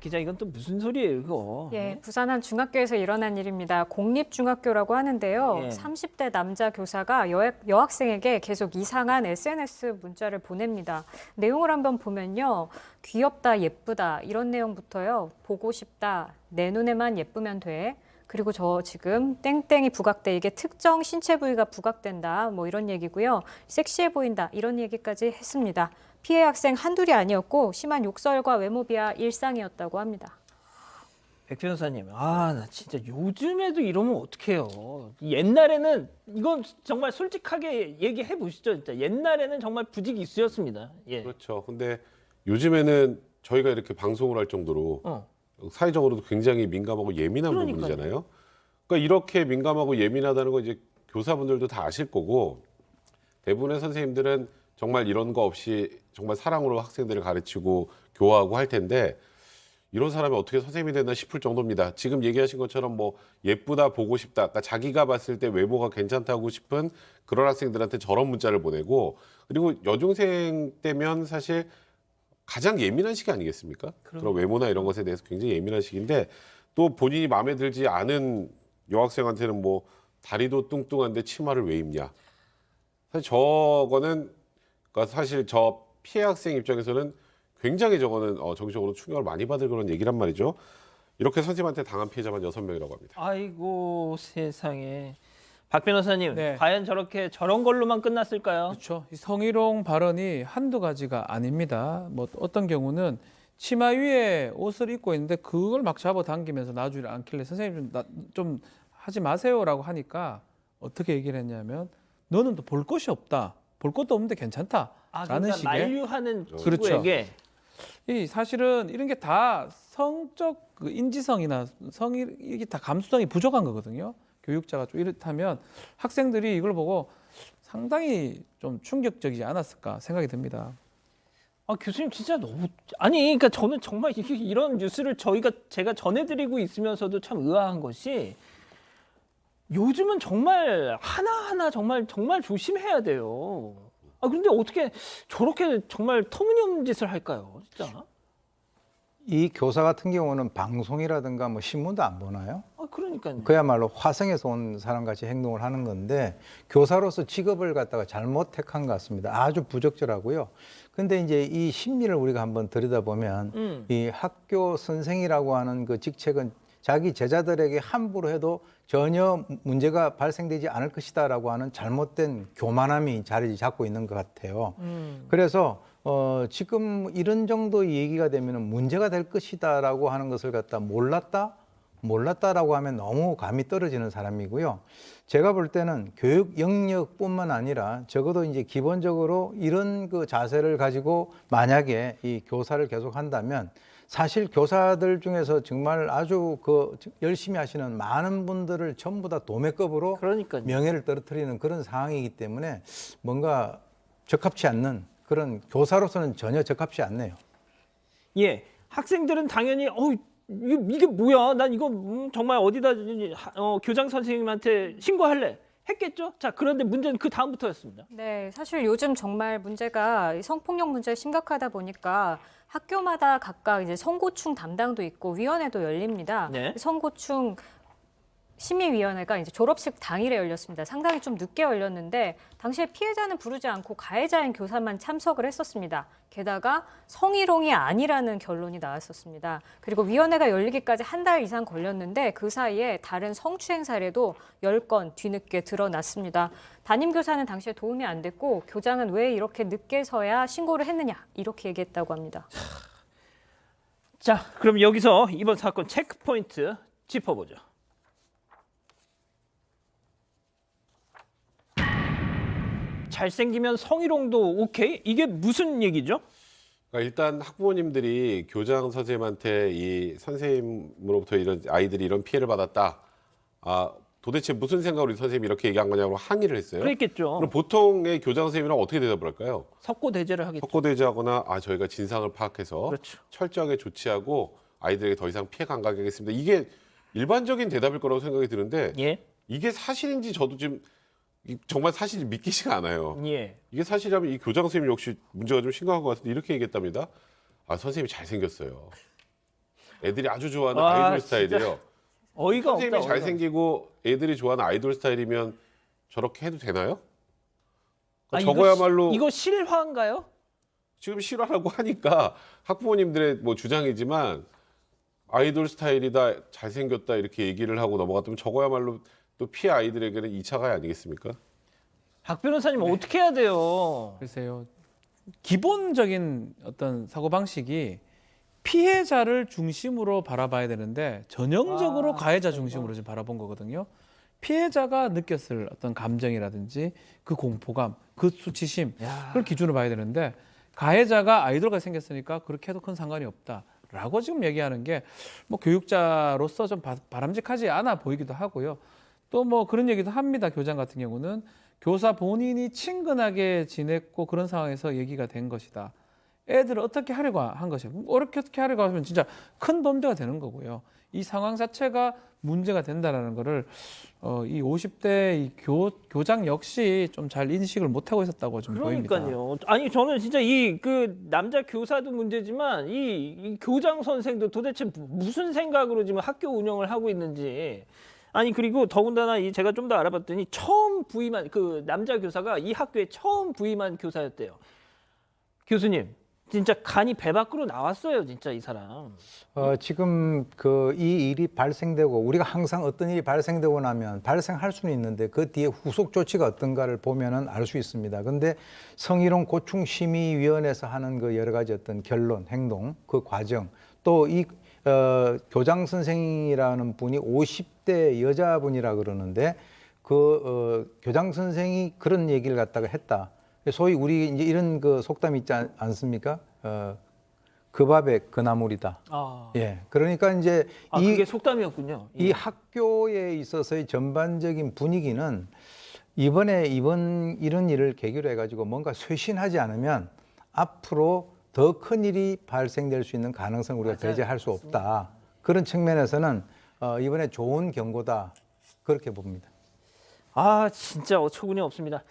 기자, 이건 또 무슨 소리예요, 이거? 예, 부산 한 중학교에서 일어난 일입니다. 공립중학교라고 하는데요. 예. 30대 남자 교사가 여학생에게 계속 이상한 SNS 문자를 보냅니다. 내용을 한번 보면요. 귀엽다, 예쁘다 이런 내용부터요. 보고 싶다, 내 눈에만 예쁘면 돼. 그리고 저 지금 땡땡이 부각돼, 이게 특정 신체 부위가 부각된다, 뭐 이런 얘기고요. 섹시해 보인다, 이런 얘기까지 했습니다. 피해 학생 한둘이 아니었고 심한 욕설과 외모 비하 일상이었다고 합니다. 백 변호사님, 나 진짜 요즘에도 이러면 어떡해요. 옛날에는, 이건 정말 솔직하게 얘기해 보시죠. 진짜 옛날에는 정말 부직이 있으셨습니다. 예. 그렇죠. 근데 요즘에는 저희가 이렇게 방송을 할 정도로 사회적으로도 굉장히 민감하고 예민한 그러니까요. 부분이잖아요. 그러니까 이렇게 민감하고 예민하다는 거 이제 교사분들도 다 아실 거고, 대부분의 선생님들은 정말 이런 거 없이 정말 사랑으로 학생들을 가르치고 교화하고 할 텐데, 이런 사람이 어떻게 선생님이 됐나 싶을 정도입니다. 지금 얘기하신 것처럼 뭐 예쁘다, 보고 싶다, 그러니까 자기가 봤을 때 외모가 괜찮다고 싶은 그런 학생들한테 저런 문자를 보내고, 그리고 여중생 때면 사실 가장 예민한 시기 아니겠습니까? 그런 외모나 이런 것에 대해서 굉장히 예민한 시기인데, 또 본인이 마음에 들지 않은 여학생한테는 뭐 다리도 뚱뚱한데 치마를 왜 입냐. 사실 저거는, 그러니까 사실 저 피해 학생 입장에서는 굉장히 저거는 정신적으로 충격을 많이 받을 그런 얘기란 말이죠. 이렇게 선생님한테 당한 피해자만 6명이라고 합니다. 아이고, 세상에. 박 변호사님, 네. 과연 저런 걸로만 끝났을까요? 그렇죠. 이 성희롱 발언이 한두 가지가 아닙니다. 뭐 어떤 경우는 치마 위에 옷을 입고 있는데 그걸 막 잡아당기면서 놔주지 않길래 선생님 좀 하지 마세요라고 하니까 어떻게 얘기를 했냐면, 너는 또 볼 것이 없다. 볼 것도 없는데 괜찮다라는 그러니까 식의. 만류하는 그렇죠. 친구에게. 이 사실은 이런 게 다 성적 그 인지성이나 성이 이게 다 감수성이 부족한 거거든요. 교육자가 좀 이렇다면 학생들이 이걸 보고 상당히 좀 충격적이지 않았을까 생각이 듭니다. 교수님 진짜 너무, 그러니까 저는 정말 이런 뉴스를 제가 전해드리고 있으면서도 참 의아한 것이, 요즘은 정말 하나하나 정말 조심해야 돼요. 그런데 어떻게 저렇게 정말 터무니없는 짓을 할까요, 진짜? 이 교사 같은 경우는 방송이라든가 뭐 신문도 안 보나요? 그러니까요. 그야말로 화성에서 온 사람 같이 행동을 하는 건데, 교사로서 직업을 갖다가 잘못 택한 것 같습니다. 아주 부적절하고요. 근데 이제 이 심리를 우리가 한번 들여다보면 이 학교 선생이라고 하는 그 직책은 자기 제자들에게 함부로 해도 전혀 문제가 발생되지 않을 것이다라고 하는 잘못된 교만함이 자리 잡고 있는 것 같아요. 그래서 지금 이런 정도 얘기가 되면 문제가 될 것이다라고 하는 것을 갖다 몰랐다라고 하면 너무 감이 떨어지는 사람이고요. 제가 볼 때는 교육 영역뿐만 아니라 적어도 이제 기본적으로 이런 그 자세를 가지고 만약에 이 교사를 계속 한다면, 사실 교사들 중에서 정말 아주 그 열심히 하시는 많은 분들을 전부 다 도매급으로 그러니까요. 명예를 떨어뜨리는 그런 상황이기 때문에 뭔가 적합치 않는, 그런 교사로서는 전혀 적합치 않네요. 예, 학생들은 당연히 이게 뭐야? 난 이거 정말 어디다 교장 선생님한테 신고할래 했겠죠? 자, 그런데 문제는 그 다음부터였습니다. 네, 사실 요즘 정말 문제가 이 성폭력 문제 심각하다 보니까 학교마다 각각 이제 성고충 담당도 있고 위원회도 열립니다. 네. 성고충 심의위원회가 이제 졸업식 당일에 열렸습니다. 상당히 좀 늦게 열렸는데 당시에 피해자는 부르지 않고 가해자인 교사만 참석을 했었습니다. 게다가 성희롱이 아니라는 결론이 나왔었습니다. 그리고 위원회가 열리기까지 한 달 이상 걸렸는데 그 사이에 다른 성추행 사례도 10건 뒤늦게 드러났습니다. 담임 교사는 당시에 도움이 안 됐고 교장은 왜 이렇게 늦게서야 신고를 했느냐 이렇게 얘기했다고 합니다. 자, 그럼 여기서 이번 사건 체크포인트 짚어보죠. 잘생기면 성희롱도 오케이? 이게 무슨 얘기죠? 그러니까 일단 학부모님들이 교장 선생님한테 이 선생님으로부터 이런 아이들이 이런 피해를 받았다. 도대체 무슨 생각으로 우리 선생님이 이렇게 얘기한 거냐고 항의를 했어요. 그랬겠죠. 그럼 보통의 교장 선생님이랑 어떻게 대답을 할까요? 석고대죄를 하겠죠. 석고대죄하거나 저희가 진상을 파악해서 그렇죠. 철저하게 조치하고 아이들에게 더 이상 피해가 안 가게 하겠습니다. 이게 일반적인 대답일 거라고 생각이 드는데, 예. 이게 사실인지 저도 지금 정말 사실이 믿기지가 않아요. 예. 이게 사실이라면 이 교장 선생님 역시 문제가 좀 심각한 것 같은데 이렇게 얘기했답니다. 선생님이 잘생겼어요. 애들이 아주 좋아하는 와, 아이돌 진짜 스타일이에요. 어이가 선생님이 없다. 어이가. 잘생기고 애들이 좋아하는 아이돌 스타일이면 저렇게 해도 되나요? 아, 저거야말로 이거 실화인가요? 지금 실화라고 하니까 학부모님들의 뭐 주장이지만 아이돌 스타일이다, 잘생겼다 이렇게 얘기를 하고 넘어갔다면 저거야말로 또 피해 아이들에게는 2차 가해 아니겠습니까? 박 변호사님 어떻게 해야 돼요? 글쎄요. 기본적인 어떤 사고 방식이 피해자를 중심으로 바라봐야 되는데 전형적으로 가해자 중심으로 지금 바라본 거거든요. 피해자가 느꼈을 어떤 감정이라든지 그 공포감, 그 수치심 그걸 기준으로 봐야 되는데 가해자가 아이돌과 생겼으니까 그렇게 해도 큰 상관이 없다라고 지금 얘기하는 게 뭐 교육자로서 좀 바람직하지 않아 보이기도 하고요. 또 뭐 그런 얘기도 합니다. 교장 같은 경우는 교사 본인이 친근하게 지냈고 그런 상황에서 얘기가 된 것이다. 애들을 어떻게 하려고 한 것이야. 어떻게 하려고 하면 진짜 큰 범죄가 되는 거고요. 이 상황 자체가 문제가 된다라는 거를 이 50대 이 교장 역시 좀 잘 인식을 못 하고 있었다고 좀 보입니다. 그러니까요. 아니 저는 진짜 이 그 남자 교사도 문제지만 이 교장 선생도 도대체 무슨 생각으로 지금 학교 운영을 하고 있는지. 아니 그리고 더군다나 이 제가 좀 더 알아봤더니 처음 부임한 그 남자 교사가 이 학교에 처음 부임한 교사였대요. 교수님, 진짜 간이 배 밖으로 나왔어요, 진짜 이 사람. 지금 이 일이 발생되고 우리가 항상 어떤 일이 발생되고 나면 발생할 수는 있는데 그 뒤에 후속 조치가 어떤가를 보면은 알 수 있습니다. 근데 성희롱 고충심의위원회에서 하는 그 여러 가지 어떤 결론, 행동, 그 과정 또 이 교장 선생이라는 분이 50대 여자분이라 그러는데 교장 선생이 그런 얘기를 갖다가 했다. 소위 우리 이제 이런 그 속담이 있지 않습니까? 그 밥에 그 나물이다. 아, 예. 그러니까 이제 그게 속담이었군요. 예. 이 학교에 있어서의 전반적인 분위기는 이런 일을 계기로 해가지고 뭔가 쇄신하지 않으면 앞으로 더 큰 일이 발생될 수 있는 가능성을 우리가 맞아요. 배제할 수 없다. 그런 측면에서는 이번에 좋은 경고다. 그렇게 봅니다. 아, 진짜 어처구니 없습니다.